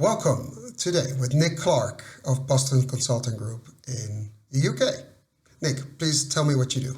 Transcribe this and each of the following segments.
Welcome today with Nick Clark of Boston Consulting Group in the UK. Nick, please tell me what you do.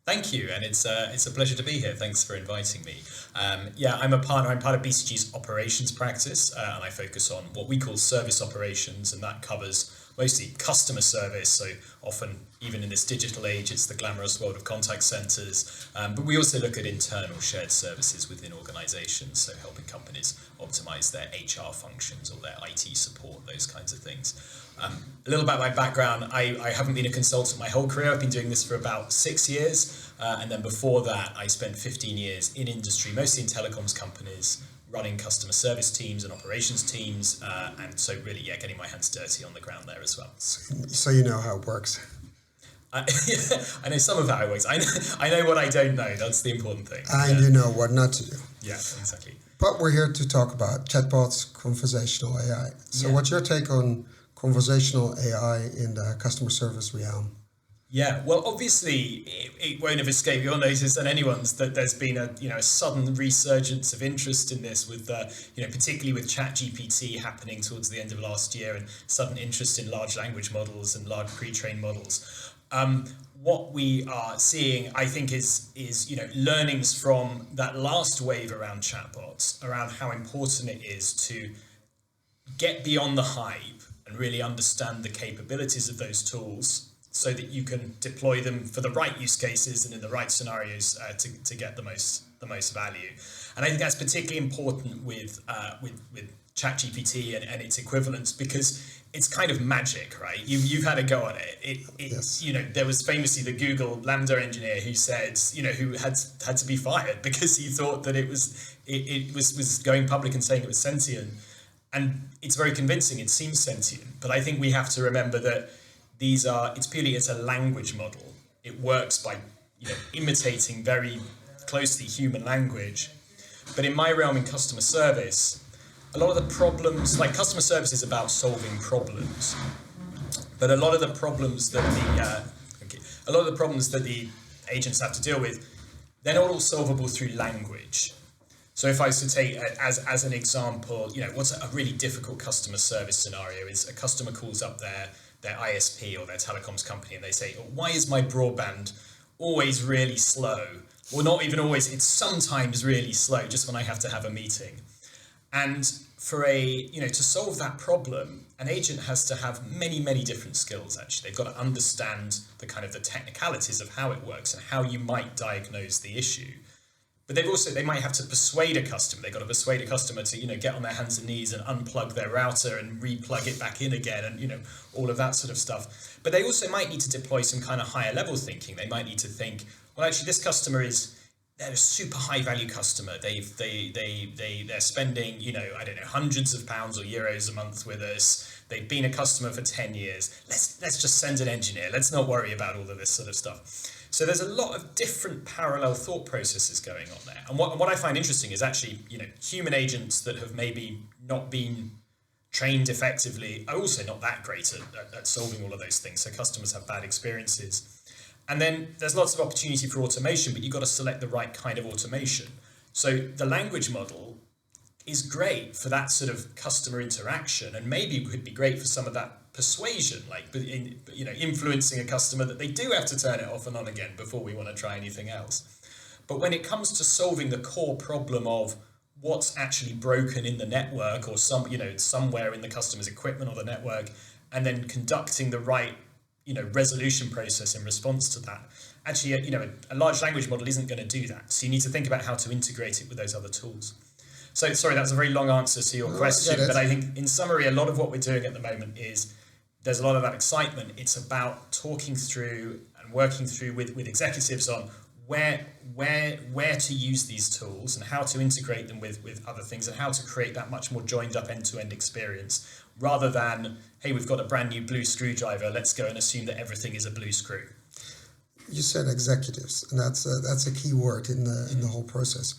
Thank you, and it's a pleasure to be here. Thanks for inviting me. I'm a partner. I'm part of BCG's operations practice, and I focus on what we call service operations, and that covers mostly customer service. So often, even in this digital age, it's the glamorous world of contact centers. But we also look at internal shared services within organizations, so helping companies optimize their HR functions or their IT support, those kinds of things. A little about my background. I haven't been a consultant my whole career. I've been doing this for about 6 years. And then before that, I spent 15 years in industry, mostly in telecoms companies, running customer service teams and operations teams. And so really, getting my hands dirty on the ground there as well. So you know how it works. I know some of how it works. I know what I don't know. That's the important thing. And you know what not to do. Yeah, exactly. But we're here to talk about chatbots, conversational AI. So what's your take on conversational AI in the customer service realm? Yeah, well, obviously, it won't have escaped your notice and anyone's that there's been a sudden resurgence of interest in this, with particularly with ChatGPT happening towards the end of last year, and sudden interest in large language models and large pre-trained models. What we are seeing, I think, is learnings from that last wave around chatbots, around how important it is to get beyond the hype and really understand the capabilities of those tools, so that you can deploy them for the right use cases and in the right scenarios to get the most value. And I think that's particularly important with ChatGPT and its equivalents, because it's kind of magic, right? You've had a go on it. Yes. There was famously the Google Lambda engineer who said, who had to be fired because he thought that it was going public and saying it was sentient. And it's very convincing. It seems sentient, but I think we have to remember that it's a language model. It works by imitating very closely human language. But in my realm, in customer service, a lot of the problems, like customer service is about solving problems, but a lot of the problems that the agents have to deal with, they're not all solvable through language. So if I was to take as an example, what's a really difficult customer service scenario is a customer calls up their ISP or their telecoms company and they say, why is my broadband always really slow? Or not even always, it's sometimes really slow just when I have to have a meeting. And for to solve that problem, an agent has to have many, many different skills, actually. They've got to understand the technicalities of how it works and how you might diagnose the issue. But they might have to persuade a customer. They've got to persuade a customer to, get on their hands and knees and unplug their router and replug it back in again and, all of that sort of stuff. But they also might need to deploy some kind of higher level thinking. They might need to think, well, actually, this customer they're a super high value customer. They're spending, hundreds of pounds or euros a month with us. They've been a customer for 10 years. Let's just send an engineer. Let's not worry about all of this sort of stuff. So there's a lot of different parallel thought processes going on there. And what I find interesting is actually, human agents that have maybe not been trained effectively are also not that great at solving all of those things. So customers have bad experiences. And then there's lots of opportunity for automation, but you've got to select the right kind of automation. So the language model is great for that sort of customer interaction, and maybe could be great for some of that persuasion, like influencing a customer that they do have to turn it off and on again before we want to try anything else. But when it comes to solving the core problem of what's actually broken in the network or somewhere in the customer's equipment or the network, and then conducting the right resolution process in response to that, actually a large language model isn't going to do that. So you need to think about how to integrate it with those other tools. So sorry, that's a very long answer to your question, but I think in summary, a lot of what we're doing at the moment is there's a lot of that excitement. It's about talking through and working through with executives on where to use these tools and how to integrate them with other things and how to create that much more joined up end-to-end experience, rather than, hey, we've got a brand new blue screwdriver, let's go and assume that everything is a blue screw. You said executives, and that's a key word in the whole process.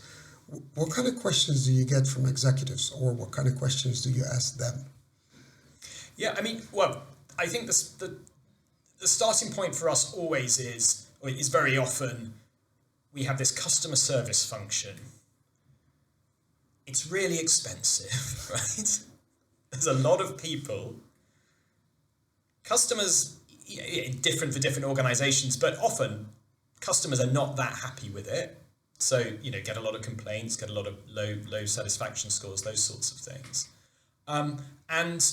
What kind of questions do you get from executives, or what kind of questions do you ask them? Yeah, I think the starting point for us always is very often, we have this customer service function. It's really expensive, right? There's a lot of people, customers, different for different organizations, but often customers are not that happy with it. So, get a lot of complaints, get a lot of low satisfaction scores, those sorts of things. And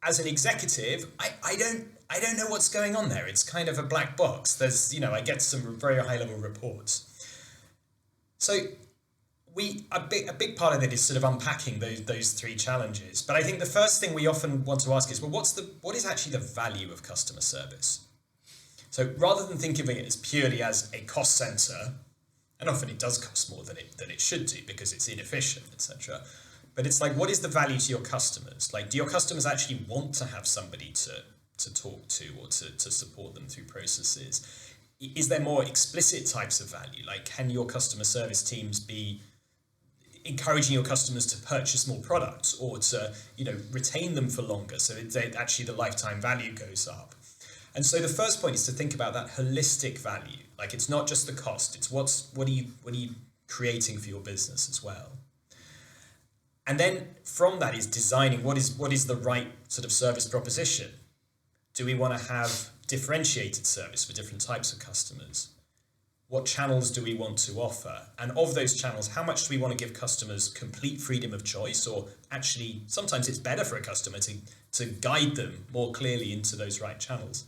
as an executive, I don't know what's going on there. It's kind of a black box. There's, I get some very high level reports. So a big part of it is sort of unpacking those three challenges. But I think the first thing we often want to ask is, well, what is actually the value of customer service? So rather than thinking of it as purely as a cost center, and often it does cost more than it should do because it's inefficient, etc. But it's like, what is the value to your customers? Like, do your customers actually want to have somebody to talk to or to support them through processes? Is there more explicit types of value? Like, can your customer service teams be encouraging your customers to purchase more products or to, retain them for longer so that actually the lifetime value goes up? And so the first point is to think about that holistic value. Like, it's not just the cost, it's what are you creating for your business as well. And then from that is designing what is the right sort of service proposition. Do we want to have differentiated service for different types of customers? What channels do we want to offer? And of those channels, how much do we want to give customers complete freedom of choice? Or actually, sometimes it's better for a customer to guide them more clearly into those right channels.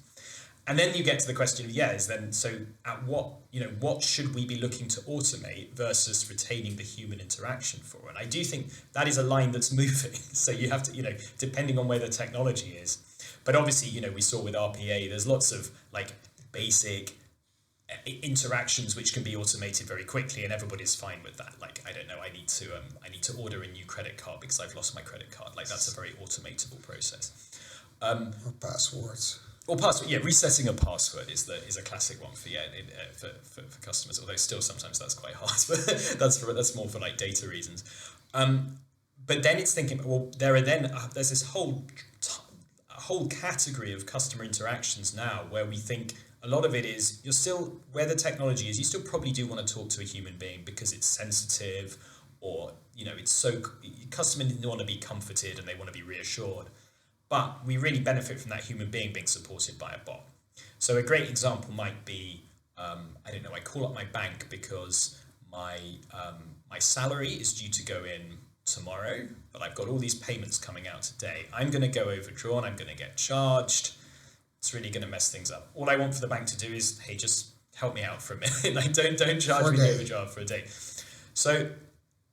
And then you get to the question of, so at what should we be looking to automate versus retaining the human interaction for? And I do think that is a line that's moving. So you have to, depending on where the technology is. But obviously, we saw with RPA, there's lots of like basic interactions which can be automated very quickly, and everybody's fine with that. Like, I don't know, I need to order a new credit card because I've lost my credit card. Like, that's a very automatable process. Or passwords. Or password, resetting a password is a classic one for customers. Although still sometimes that's quite hard, but that's more for like data reasons. But then it's thinking, well, there's this whole category of customer interactions now where we think a lot of it is you're still where the technology is. You still probably do want to talk to a human being because it's sensitive, or it's so customers want to be comforted and they want to be reassured. But we really benefit from that human being being supported by a bot. So a great example might be, I call up my bank because my salary is due to go in tomorrow, but I've got all these payments coming out today. I'm going to go overdrawn. I'm going to get charged. It's really going to mess things up. All I want for the bank to do is, hey, just help me out for a minute. Like, don't charge me the overdraft for a day. So,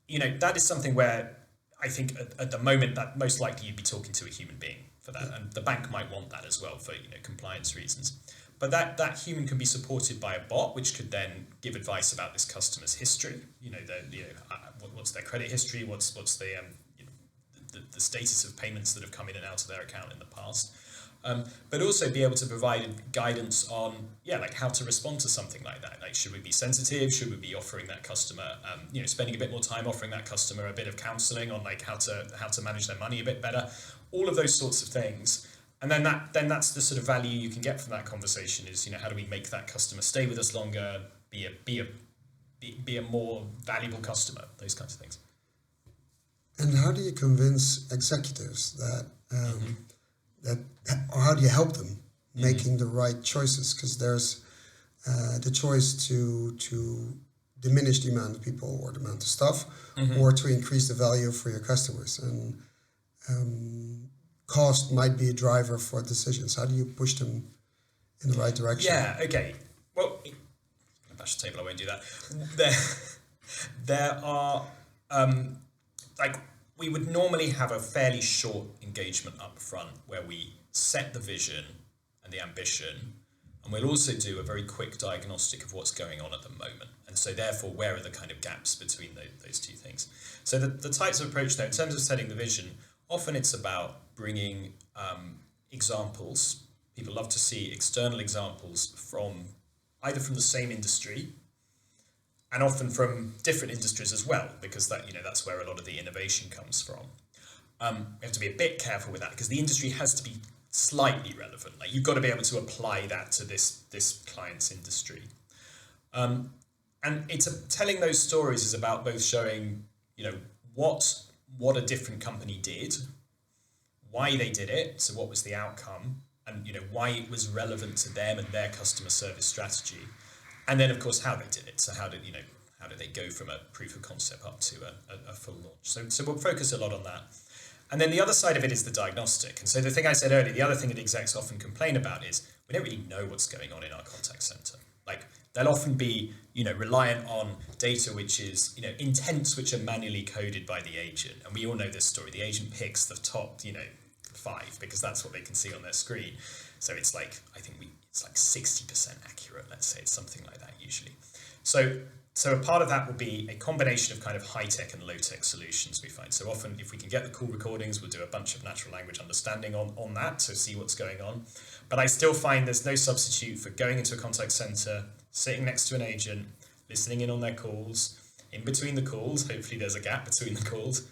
that is something where I think at the moment that most likely you'd be talking to a human being for that, and the bank might want that as well for compliance reasons. But that human can be supported by a bot, which could then give advice about this customer's history. What's their credit history? What's the status of payments that have come in and out of their account in the past. But also be able to provide guidance on, how to respond to something like that. Like, should we be sensitive? Should we be offering that customer, spending a bit more time offering that customer a bit of counselling on like how to manage their money a bit better? All of those sorts of things. And then that's the sort of value you can get from that conversation is, how do we make that customer stay with us longer, be a more valuable customer, those kinds of things. And how do you convince executives that or how do you help them making the right choices? Because there's the choice to diminish the amount of people or the amount of stuff, or to increase the value for your customers. And cost might be a driver for decisions. How do you push them in the right direction? Yeah, okay. Well, bash the table, I won't do that. There are, we would normally have a fairly short engagement up front where we set the vision and the ambition, and we'll also do a very quick diagnostic of what's going on at the moment. And so therefore, where are the kind of gaps between those two things? So the types of approach there, in terms of setting the vision, often it's about bringing examples. People love to see external examples either from the same industry, and often from different industries as well, because that's where a lot of the innovation comes from. We have to be a bit careful with that because the industry has to be slightly relevant. Like, you've got to be able to apply that to this client's industry. And telling those stories is about both showing, what a different company did, why they did it, so what was the outcome, and why it was relevant to them and their customer service strategy, and then of course how they did it. So how did they go from a proof of concept up to a full launch? So we'll focus a lot on that. And then the other side of it is the diagnostic. And so the thing I said earlier, the other thing that execs often complain about is we don't really know what's going on in our contact center. Like they'll often be, reliant on data which is, intents which are manually coded by the agent. And we all know this story. The agent picks the top, 5 because that's what they can see on their screen. So it's like, it's like 60% accurate, let's say. It's something like that usually. So a part of that will be a combination of kind of high-tech and low-tech solutions we find. So often if we can get the call recordings, we'll do a bunch of natural language understanding on that to see what's going on. But I still find there's no substitute for going into a contact center, sitting next to an agent, listening in on their calls, in between the calls, hopefully there's a gap between the calls,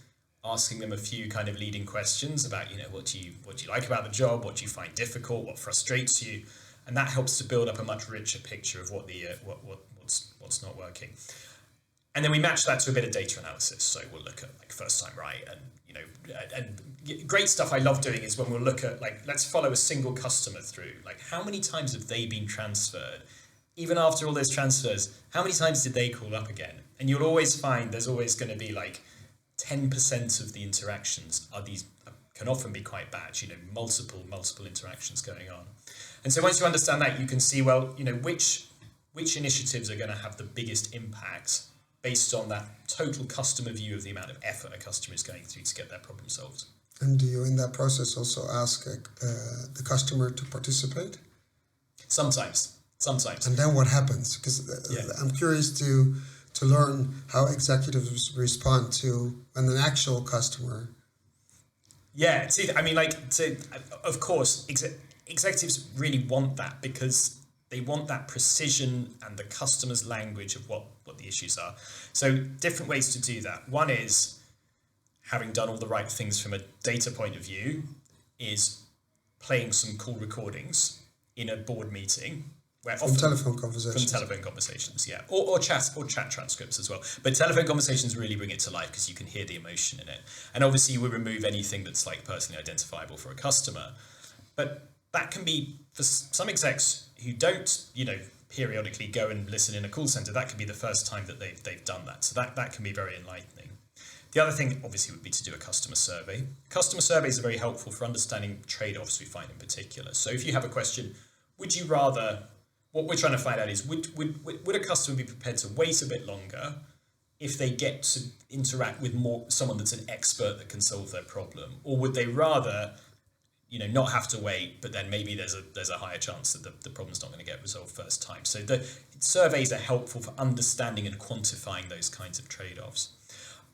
asking them a few kind of leading questions about, what do you like about the job, what do you find difficult, what frustrates you, and that helps to build up a much richer picture of what the what's not working. And then we match that to a bit of data analysis. So we'll look at like first time right, and great stuff I love doing is when we'll look at let's follow a single customer through. Like how many times have they been transferred? Even after all those transfers, how many times did they call up again? And you'll always find there's always going to be 10% of the interactions can often be quite bad, multiple interactions going on. And so once you understand that, you can see, which initiatives are going to have the biggest impact based on that total customer view of the amount of effort a customer is going through to get their problem solved. And do you, in that process, also ask the customer to participate? Sometimes. And then what happens? Because I'm curious to learn how executives respond to when an actual customer. Yeah, of course, executives really want that because they want that precision and the customer's language of what the issues are. So different ways to do that. One is, having done all the right things from a data point of view, is playing some call recordings in a board meeting. From telephone conversations. Yeah. Or chat transcripts as well. But telephone conversations really bring it to life because you can hear the emotion in it. And obviously we remove anything that's personally identifiable for a customer. But that can be, for some execs who don't, periodically go and listen in a call center, that could be the first time that they've done that. So that can be very enlightening. The other thing obviously would be to do a customer survey. Customer surveys are very helpful for understanding trade-offs we find in particular. So if you have a question, would you rather, what we're trying to find out is, would a customer be prepared to wait a bit longer if they get to interact with someone that's an expert that can solve their problem? Or would they rather not have to wait, but then maybe there's a higher chance that the problem's not going to get resolved first time. So the surveys are helpful for understanding and quantifying those kinds of trade-offs.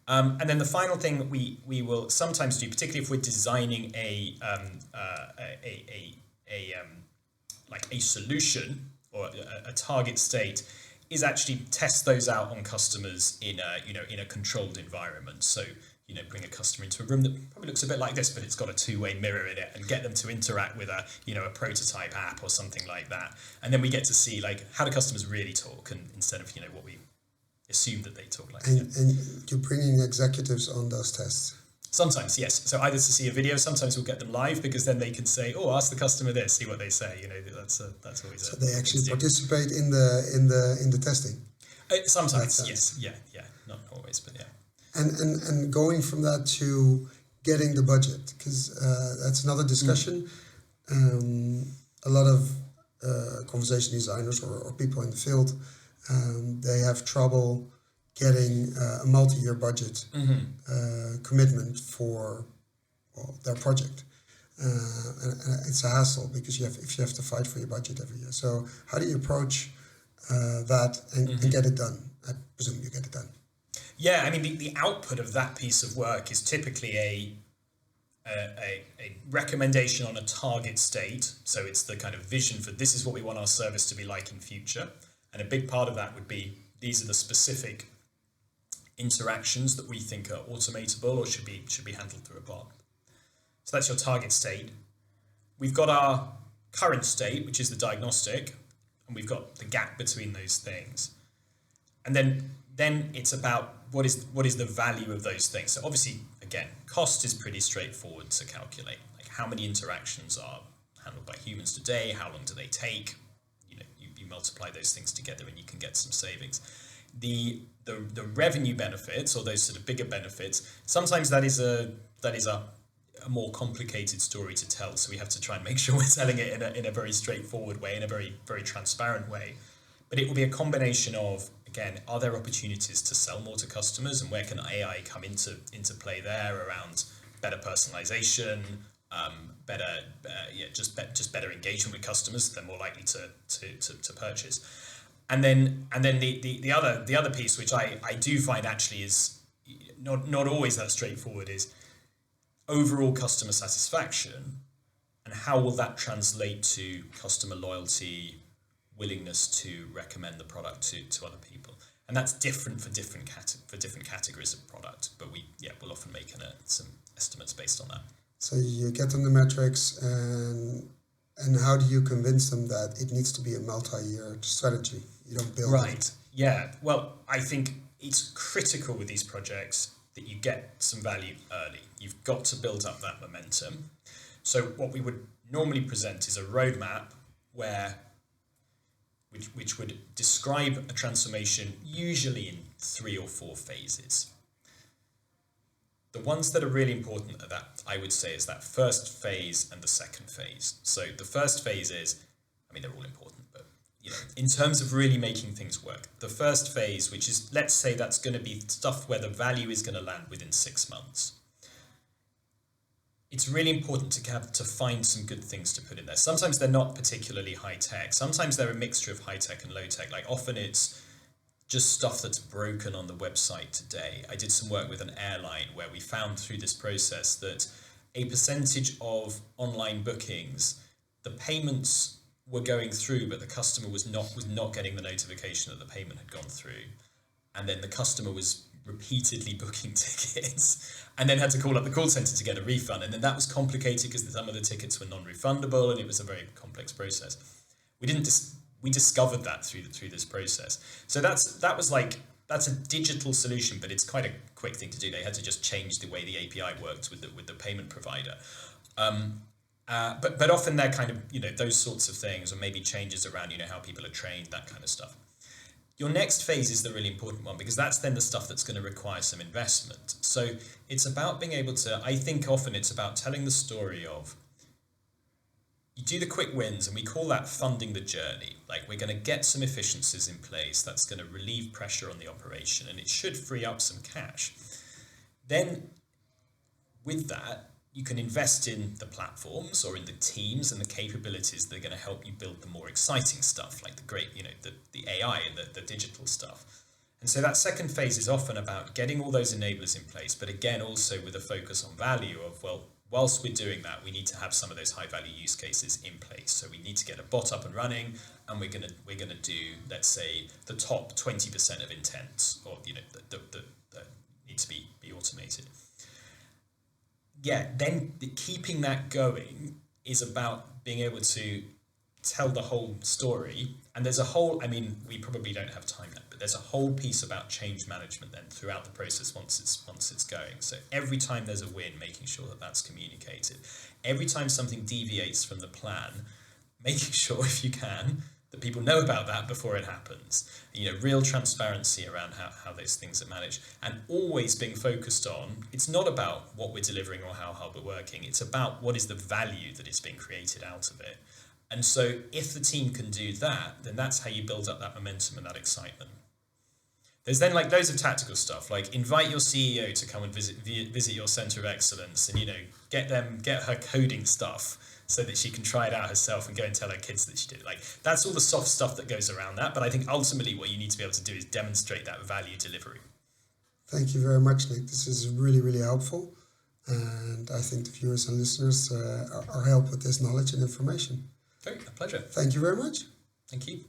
And then the final thing that we will sometimes do, particularly if we're designing a solution or a target state, is actually test those out on customers in a controlled environment. So bring a customer into a room that probably looks a bit like this, but it's got a two-way mirror in it, and get them to interact with a prototype app or something like that. And then we get to see how do customers really talk, and instead of what we assume that they talk like. And you're bringing executives on those tests. Sometimes, yes. So either to see a video, sometimes we'll get them live because then they can say, "Oh, ask the customer this, see what they say." That's always. So they actually participate in the testing. Sometimes, yes, yeah, not always, but yeah. And going from that to getting the budget, because that's another discussion. A lot of conversation designers or people in the field, they have trouble getting a multi-year budget commitment for their project. And it's a hassle because if you have to fight for your budget every year. So how do you approach that and get it done? I presume you get it done. Yeah, I mean, the output of that piece of work is typically a recommendation on a target state. So it's the kind of vision for this is what we want our service to be like in future. And a big part of that would be these are the specific interactions that we think are automatable or should be handled through a bot. So that's your target state. We've got our current state, which is the diagnostic, and we've got the gap between those things. And then it's about what is the value of those things. So obviously, again, cost is pretty straightforward to calculate. Like how many interactions are handled by humans today, how long do they take, you multiply those things together and you can get some savings. The revenue benefits, or those sort of bigger benefits, sometimes that is a more complicated story to tell, so we have to try and make sure we're telling it in a very straightforward way, in a very, very transparent way. But it will be a combination of, again, are there opportunities to sell more to customers, and where can AI come into play there around better personalization, just better engagement with customers, so they're more likely to purchase. And then the other piece, which I do find actually is not always that straightforward, is overall customer satisfaction, and how will that translate to customer loyalty, willingness to recommend the product to other people. And that's different for different categories of product, but we'll often make some estimates based on that. So you get them the metrics, and how do you convince them that it needs to be a multi-year strategy? You don't build it. Yeah. Well, I think it's critical with these projects that you get some value early. You've got to build up that momentum. So what we would normally present is a roadmap which would describe a transformation usually in 3 or 4 phases. The ones that are really important are that, I would say, is that first phase and the second phase. So the first phase is, they're all important, but in terms of really making things work, the first phase, which is, let's say that's going to be stuff where the value is going to land within 6 months. It's really important to find some good things to put in there. Sometimes they're not particularly high tech. Sometimes they're a mixture of high tech and low tech. Like often it's just stuff that's broken on the website today. I did some work with an airline where we found through this process that a percentage of online bookings, the payments were going through, but the customer was not getting the notification that the payment had gone through. And then the customer was repeatedly booking tickets and then had to call up the call center to get a refund. And then that was complicated because some of the tickets were non-refundable, and it was a very complex process. We discovered that through this process. So that's a digital solution, but it's quite a quick thing to do. They had to just change the way the API worked with the payment provider. But often they're kind of, those sorts of things, or maybe changes around, how people are trained, that kind of stuff. Your next phase is the really important one, because that's then the stuff that's going to require some investment. So it's about being able to, I think often it's about telling the story of, you do the quick wins, and we call that funding the journey. Like, we're going to get some efficiencies in place that's going to relieve pressure on the operation, and it should free up some cash. Then with that, you can invest in the platforms or in the teams and the capabilities that are going to help you build the more exciting stuff, like the great, the AI and the digital stuff. And so that second phase is often about getting all those enablers in place, but again, also with a focus on value of, well, whilst we're doing that, we need to have some of those high value use cases in place. So we need to get a bot up and running, and we're gonna do, let's say, the top 20% of intents, or that need to be automated. Yeah, then keeping that going is about being able to tell the whole story. And there's a whole, we probably don't have time yet, but there's a whole piece about change management then throughout the process once it's going. So every time there's a win, making sure that that's communicated. Every time something deviates from the plan, making sure, if you can, that people know about that before it happens. Real transparency around how those things are managed, and always being focused on, it's not about what we're delivering or how hard we're working, it's about what is the value that is being created out of it. And so if the team can do that, then that's how you build up that momentum and that excitement. There's then loads of tactical stuff, like invite your CEO to come and visit your center of excellence, and get her coding stuff so that she can try it out herself and go and tell her kids that she did it. That's all the soft stuff that goes around that. But I think ultimately what you need to be able to do is demonstrate that value delivery. Thank you very much, Nick. This is really, really helpful. And I think the viewers and listeners are helped with this knowledge and information. Great, a pleasure. Thank you very much. Thank you.